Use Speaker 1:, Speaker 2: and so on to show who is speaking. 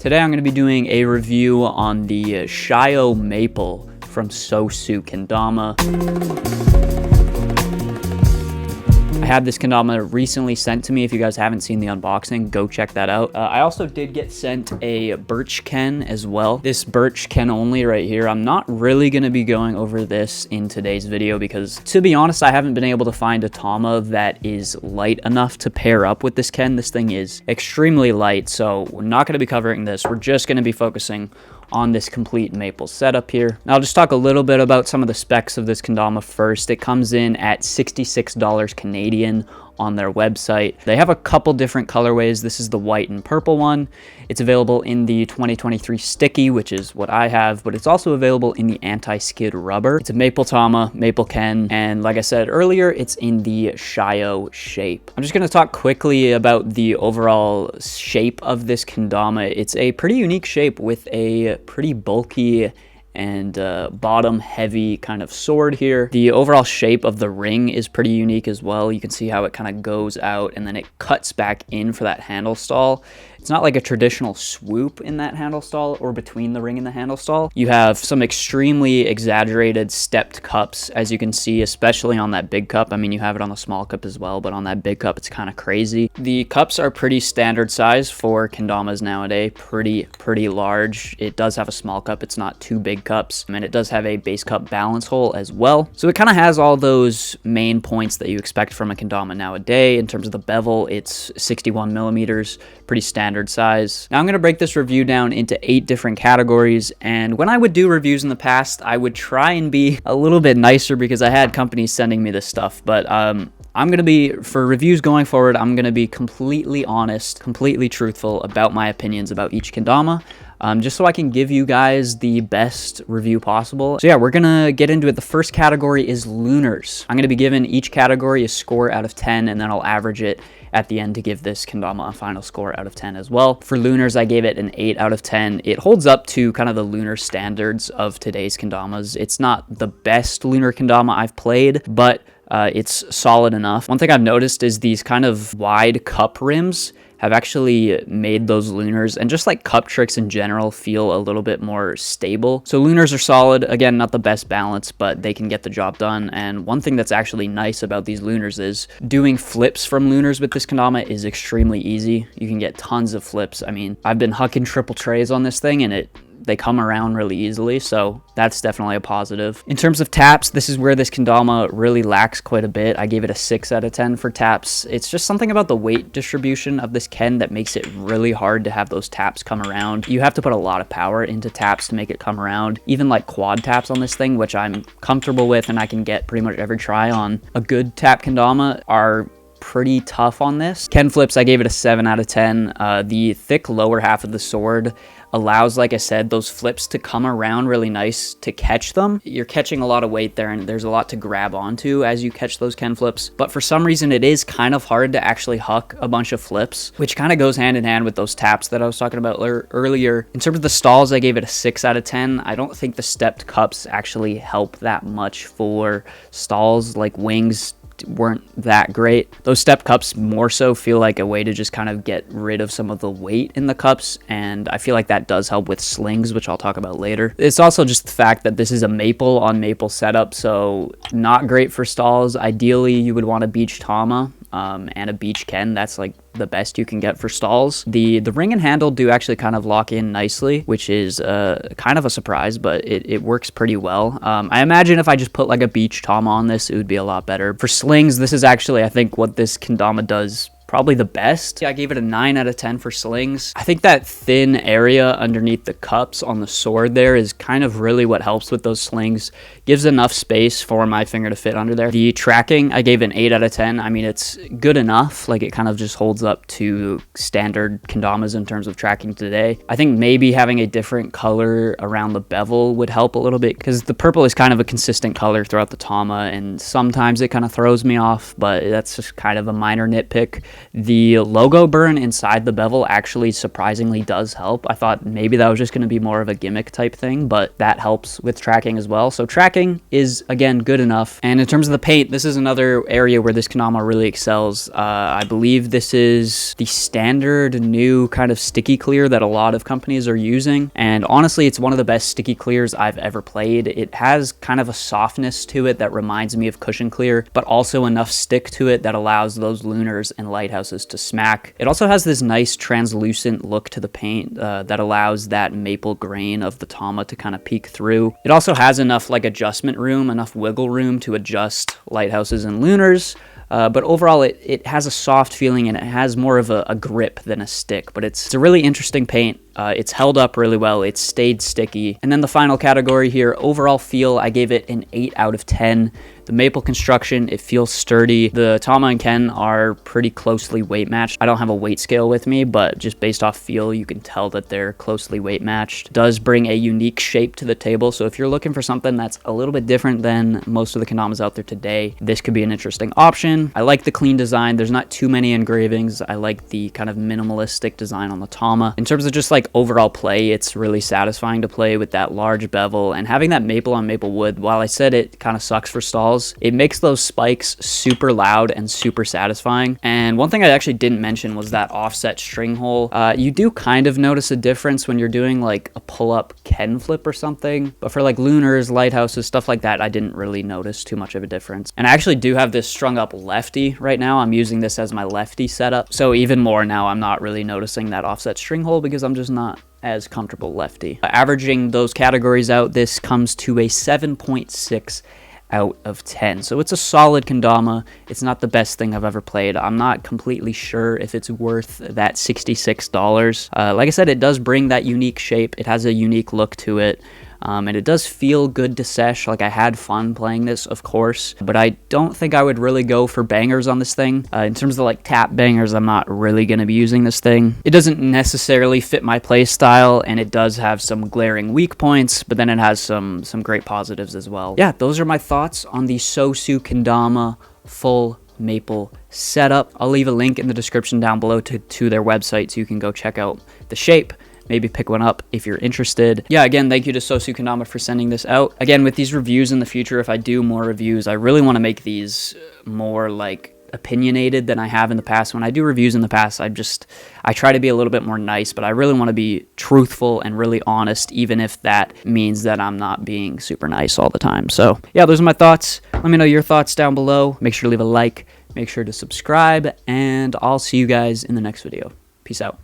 Speaker 1: Today I'm going to be doing a review on the SHIO Maple from Sosu Kendama. I had this kendama recently sent to me. If you guys haven't seen the unboxing, go check that out. I also did get sent a birch ken as well. This birch ken only right here. I'm not really going to be going over this in today's video because, to be honest, I haven't been able to find a tama that is light enough to pair up with this ken. This thing is extremely light, so we're not going to be covering this. We're just going to be focusing on this complete maple setup here. Now I'll just talk a little bit about some of the specs of this kendama first. It comes in at $66 Canadian on their website. They have a couple different colorways. This is the white and purple one. It's available in the 2023 sticky, which is what I have, but it's also available in the anti-skid rubber. It's a maple tama, maple ken, and like I said earlier, it's in the SHIO shape. I'm just going to talk quickly about the overall shape of this kendama. It's a pretty unique shape with a pretty bulky and bottom heavy kind of sword here. The overall shape of the ring is pretty unique as well. You can see how it kind of goes out and then it cuts back in for that handle stall. It's not like a traditional swoop in that handle stall or between the ring and the handle stall. You have some extremely exaggerated stepped cups, as you can see, especially on that big cup. I mean, you have it on the small cup as well, but on that big cup, it's kind of crazy. The cups are pretty standard size for kendamas nowadays, pretty large. It does have a small cup. It's not two big cups, and it does have a base cup balance hole as well. So it kind of has all those main points that you expect from a kendama nowadays. In terms of the bevel, it's 61 millimeters, pretty standard size. Now I'm going to break this review down into 8 different categories, and when I would do reviews in the past, I would try and be a little bit nicer because I had companies sending me this stuff, but I'm going to be, for reviews going forward, I'm going to be completely honest, completely truthful about my opinions about each kendama. Just so I can give you guys the best review possible. So yeah, we're gonna get into it. The first category is lunars. I'm gonna be giving each category a score out of 10, and then I'll average it at the end to give this kendama a final score out of 10 as well. For lunars, I gave it an 8 out of 10. It holds up to kind of the lunar standards of today's kendamas. It's not the best lunar kendama I've played, but it's solid enough. One thing I've noticed is these kind of wide cup rims have actually made those lunars and just like cup tricks in general feel a little bit more stable. So lunars are solid. Again, not the best balance, but they can get the job done. And one thing that's actually nice about these lunars is doing flips from lunars with this kendama is extremely easy. You can get tons of flips. I mean, I've been hucking triple trays on this thing and they come around really easily, so that's definitely a positive. In terms of taps, this is where this kendama really lacks quite a bit. I gave it a 6 out of 10 for taps. It's just something about the weight distribution of this ken that makes it really hard to have those taps come around. You have to put a lot of power into taps to make it come around. Even like quad taps on this thing, which I'm comfortable with and I can get pretty much every try on, a good tap kendama are pretty tough on this. Ken flips, I gave it a 7 out of 10. The thick lower half of the sword allows, like I said, those flips to come around really nice to catch them. You're catching a lot of weight there and there's a lot to grab onto as you catch those ken flips, but for some reason it is kind of hard to actually huck a bunch of flips, which kind of goes hand in hand with those taps that I was talking about earlier. In terms of the stalls, I gave it a 6 out of 10. I don't think the stepped cups actually help that much for stalls. Like wings weren't that great. Those step cups more so feel like a way to just kind of get rid of some of the weight in the cups, and I feel like that does help with slings, which I'll talk about later. It's also just the fact that this is a maple on maple setup, so not great for stalls. Ideally, you would want a beach tama and a beach ken. That's like the best you can get for stalls. The ring and handle do actually kind of lock in nicely, which is kind of a surprise, but it works pretty well. I imagine if I just put like a beach tama on this, it would be a lot better. For slings, this is actually, I think, what this kendama does probably the best. I gave it a 9 out of 10 for slings. I think that thin area underneath the cups on the sword there is kind of really what helps with those slings. Gives enough space for my finger to fit under there. The tracking, I gave an 8 out of 10. I mean, it's good enough. Like, it kind of just holds up to standard kendamas in terms of tracking today. I think maybe having a different color around the bevel would help a little bit, because the purple is kind of a consistent color throughout the tama, and sometimes it kind of throws me off, but that's just kind of a minor nitpick. The logo burn inside the bevel actually surprisingly does help. I thought maybe that was just going to be more of a gimmick type thing, but that helps with tracking as well. So tracking is, again, good enough. And in terms of the paint, this is another area where this Kendama really excels. I believe this is the standard new kind of sticky clear that a lot of companies are using. And honestly, it's one of the best sticky clears I've ever played. It has kind of a softness to it that reminds me of cushion clear, but also enough stick to it that allows those lunars and lighthouses to smack. It also has this nice translucent look to the paint that allows that maple grain of the Tama to kind of peek through. It also has enough like adjustment room, enough wiggle room to adjust lighthouses and lunars. But overall, it has a soft feeling and it has more of a grip than a stick. But it's a really interesting paint. It's held up really well. It's stayed sticky. And then the final category here, overall feel, I gave it an 8 out of 10. The maple construction, it feels sturdy. The Tama and Ken are pretty closely weight matched. I don't have a weight scale with me, but just based off feel, you can tell that they're closely weight matched. Does bring a unique shape to the table. So if you're looking for something that's a little bit different than most of the Kendamas out there today, this could be an interesting option. I like the clean design. There's not too many engravings. I like the kind of minimalistic design on the Tama. In terms of just like overall play, it's really satisfying to play with that large bevel and having that maple on maple wood. While I said it kind of sucks for stalls, it makes those spikes super loud and super satisfying. And one thing I actually didn't mention was that offset string hole. You do kind of notice a difference when you're doing like a pull-up Ken flip or something, but for like lunars, lighthouses, stuff like that, I didn't really notice too much of a difference. And I actually do have this strung up lefty right now. I'm using this as my lefty setup, so even more now I'm not really noticing that offset string hole because I'm just not as comfortable lefty. Averaging those categories out, this comes to a 7.6 out of 10. So it's a solid Kendama. It's not the best thing I've ever played. I'm not completely sure if it's worth that $66. Like I said, it does bring that unique shape. It has a unique look to it. And it does feel good to sesh. Like, I had fun playing this, of course, but I don't think I would really go for bangers on this thing. In terms of like tap bangers, I'm not really going to be using this thing. It doesn't necessarily fit my play style, and it does have some glaring weak points, but then it has some great positives as well. Yeah, those are my thoughts on the Sosu Kendama full maple setup. I'll leave a link in the description down below to their website so you can go check out the shape. Maybe pick one up if you're interested. Yeah, again, thank you to Sosu Kendama for sending this out. Again, with these reviews in the future, if I do more reviews, I really want to make these more like opinionated than I have in the past. When I do reviews in the past, I try to be a little bit more nice, but I really want to be truthful and really honest, even if that means that I'm not being super nice all the time. So yeah, those are my thoughts. Let me know your thoughts down below. Make sure to leave a like, make sure to subscribe, and I'll see you guys in the next video. Peace out.